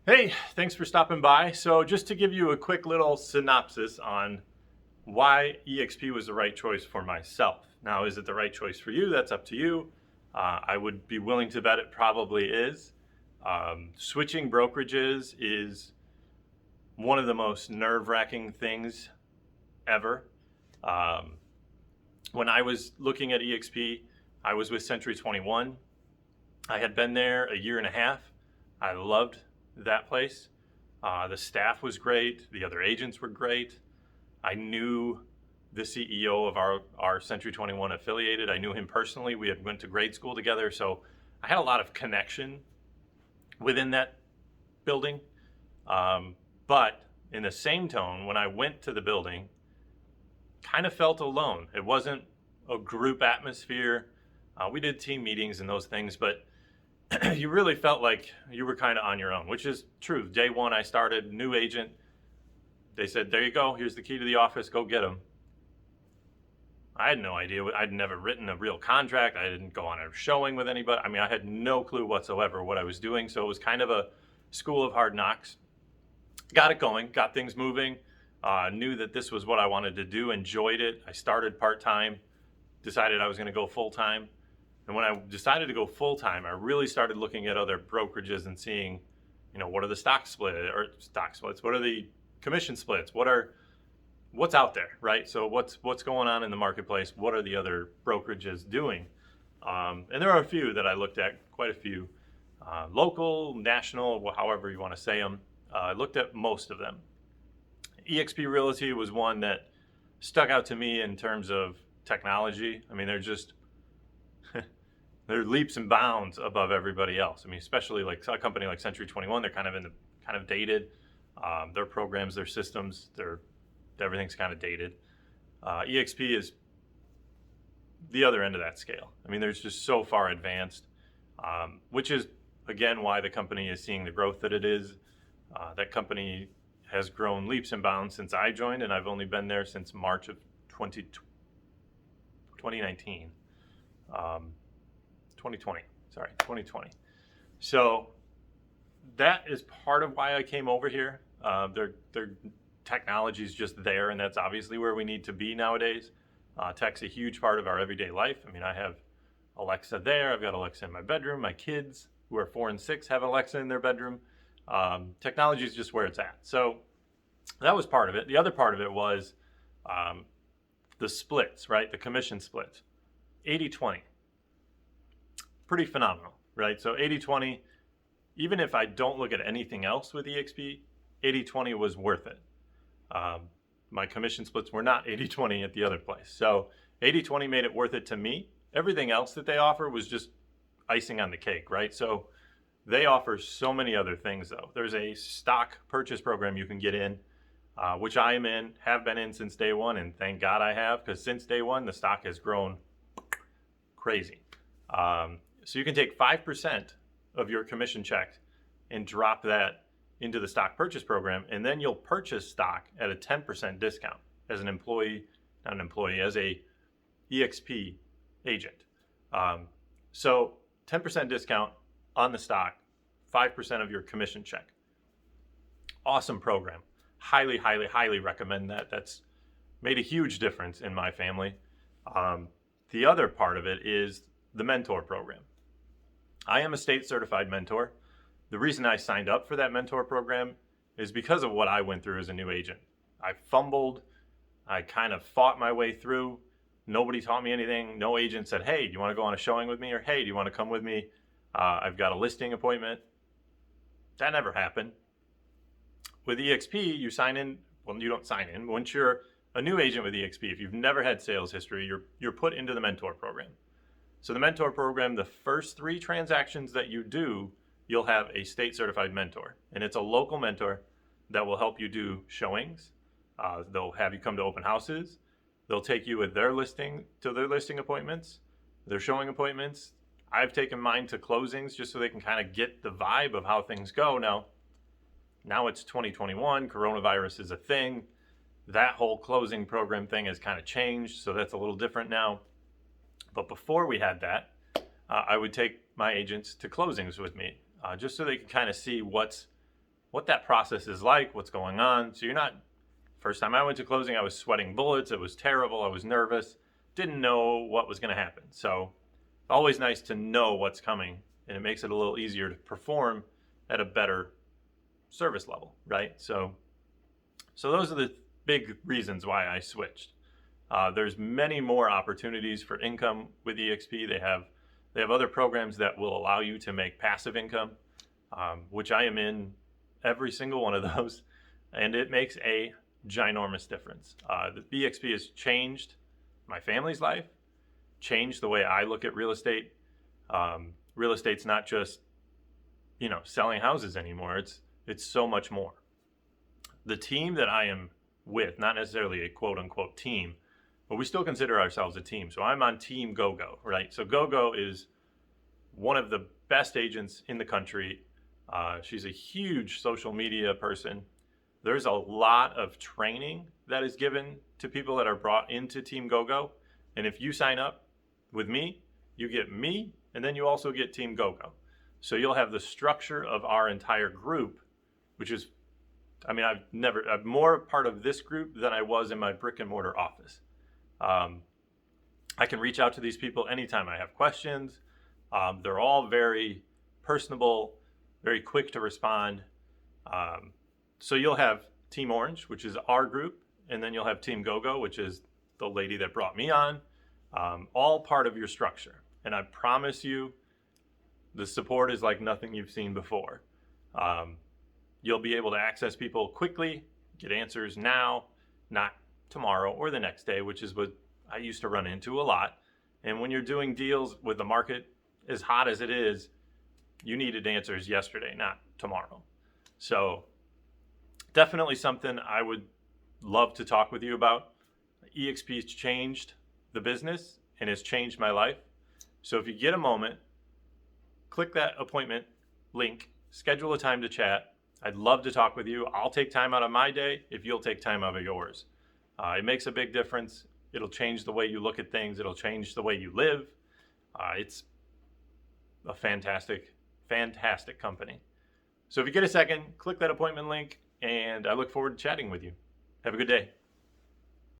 Hey, thanks for stopping by. So, just to give you a quick little synopsis on why eXp was the right choice for myself. Now, is it the right choice for you? That's up to you. I would be willing to bet it probably is. Switching brokerages is one of the most nerve wracking things ever. Um, when I was looking at eXp, I was with Century 21. I had been there a year and a half. I loved that place. The staff was great. The other agents were great. I knew the CEO of our Century 21 affiliated. I knew him personally. We had went to grade school together, so I had a lot of connection within that building. But in the same tone, when I went to the building, kind of felt alone. It wasn't a group atmosphere. We did team meetings and those things, but you really felt like you were kind of on your own, which is true. Day one, I started, new agent. They said, there you go. Here's the key to the office. Go get them. I had no idea. I'd never written a real contract. I didn't go on a showing with anybody. I mean, I had no clue whatsoever what I was doing. So it was kind of a school of hard knocks. Got it going, got things moving. Knew that this was what I wanted to do, enjoyed it. I started part-time, decided I was going to go full-time. And when I decided to go full-time, I really started looking at other brokerages and seeing, what are the stock splits? What are the commission splits? What's out there, right? So what's going on in the marketplace? What are the other brokerages doing? And there are a few that I looked at, quite a few, local, national, however you want to say them. I looked at most of them. eXp Realty was one that stuck out to me in terms of technology. I mean, they're leaps and bounds above everybody else. I mean, especially like a company like Century 21, they're kind of dated. Their programs, their systems, everything's kind of dated. eXp is the other end of that scale. I mean, there's just so far advanced, which is again why the company is seeing the growth that it is. That company has grown leaps and bounds since I joined, and I've only been there since March of 2019. 2020. So that is part of why I came over here. Their technology is just there, and that's obviously where we need to be nowadays. Tech's a huge part of our everyday life. I mean, I have Alexa there. I've got Alexa in my bedroom. My kids, who are 4 and 6, have Alexa in their bedroom. Technology is just where it's at. So that was part of it. The other part of it was the splits, right? The commission splits. 80-20. Pretty phenomenal, right? So 80-20, even if I don't look at anything else with eXp, 80-20 was worth it. My commission splits were not 80-20 at the other place. So 80-20 made it worth it to me. Everything else that they offer was just icing on the cake, right? So they offer so many other things, though. There's a stock purchase program you can get in, which I am in, have been in since day one, and thank God I have, because since day one, the stock has grown crazy. So you can take 5% of your commission check and drop that into the stock purchase program, and then you'll purchase stock at a 10% discount as an employee, not an employee, as a eXp agent. So 10% discount on the stock, 5% of your commission check. Awesome program. Highly, highly, highly recommend that. That's made a huge difference in my family. The other part of it is the mentor program. I am a state certified mentor. The reason I signed up for that mentor program is because of what I went through as a new agent. I fumbled. I kind of fought my way through. Nobody taught me anything. No agent said, hey, do you want to go on a showing with me? Or, hey, do you want to come with me? I've got a listing appointment. That never happened. With eXp, you sign in. Well, you don't sign in. Once you're a new agent with eXp, if you've never had sales history, you're put into the mentor program. So the mentor program, the first 3 transactions that you do, you'll have a state certified mentor. And it's a local mentor that will help you do showings. They'll have you come to open houses. They'll take you with their listing to their listing appointments, their showing appointments. I've taken mine to closings just so they can kind of get the vibe of how things go. Now it's 2021, coronavirus is a thing. That whole closing program thing has kind of changed, so that's a little different now. But before we had that, I would take my agents to closings with me, just so they could kind of see what's what that process is like, what's going on. So you're not, first time I went to closing, I was sweating bullets. It was terrible. I was nervous, didn't know what was going to happen. So always nice to know what's coming, and it makes it a little easier to perform at a better service level, right? So those are the big reasons why I switched. There's many more opportunities for income with eXp. They have other programs that will allow you to make passive income, which I am in every single one of those, and it makes a ginormous difference. The eXp has changed my family's life, changed the way I look at real estate. Real estate's not just, selling houses anymore. It's so much more. The team that I am with, not necessarily a quote unquote team, but we still consider ourselves a team. So I'm on Team GoGo, right? So GoGo is one of the best agents in the country. She's a huge social media person. There's a lot of training that is given to people that are brought into Team GoGo. And if you sign up with me, you get me, and then you also get Team GoGo. So you'll have the structure of our entire group, which is, I'm more part of this group than I was in my brick and mortar office. I can reach out to these people anytime I have questions. They're all very personable, very quick to respond. So you'll have Team Orange, which is our group, and then you'll have Team GoGo, which is the lady that brought me on, all part of your structure. And I promise you, the support is like nothing you've seen before. You'll be able to access people quickly, get answers now, not tomorrow or the next day, which is what I used to run into a lot. And when you're doing deals with the market as hot as it is, you needed answers yesterday, not tomorrow. So definitely something I would love to talk with you about. eXp has changed the business and has changed my life. So if you get a moment, click that appointment link, schedule a time to chat. I'd love to talk with you. I'll take time out of my day if you'll take time out of yours. It makes a big difference. It'll change the way you look at things. It'll change the way you live. It's a fantastic, fantastic company. So if you get a second, click that appointment link, and I look forward to chatting with you. Have a good day.